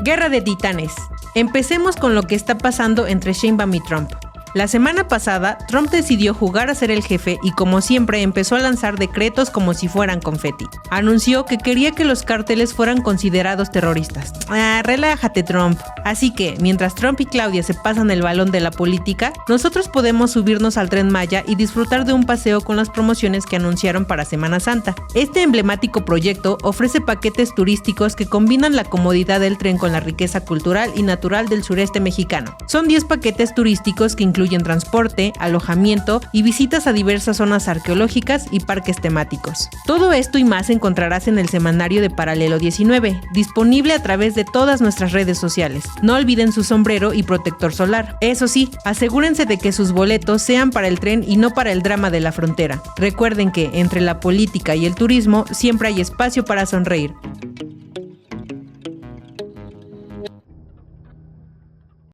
Guerra de Titanes. Empecemos con lo que está pasando entre Sheinbaum y Trump. La semana pasada, Trump decidió jugar a ser el jefe y como siempre empezó a lanzar decretos como si fueran confeti. Anunció que quería que los cárteles fueran considerados terroristas. Relájate, Trump. Así que, mientras Trump y Claudia se pasan el balón de la política, nosotros podemos subirnos al Tren Maya y disfrutar de un paseo con las promociones que anunciaron para Semana Santa. Este emblemático proyecto ofrece paquetes turísticos que combinan la comodidad del tren con la riqueza cultural y natural del sureste mexicano. Son 10 paquetes turísticos que incluyen transporte, alojamiento y visitas a diversas zonas arqueológicas y parques temáticos. Todo esto y más encontrarás en el semanario de Paralelo 19, disponible a través de todas nuestras redes sociales. No olviden su sombrero y protector solar. Eso sí, asegúrense de que sus boletos sean para el tren y no para el drama de la frontera. Recuerden que entre la política y el turismo siempre hay espacio para sonreír.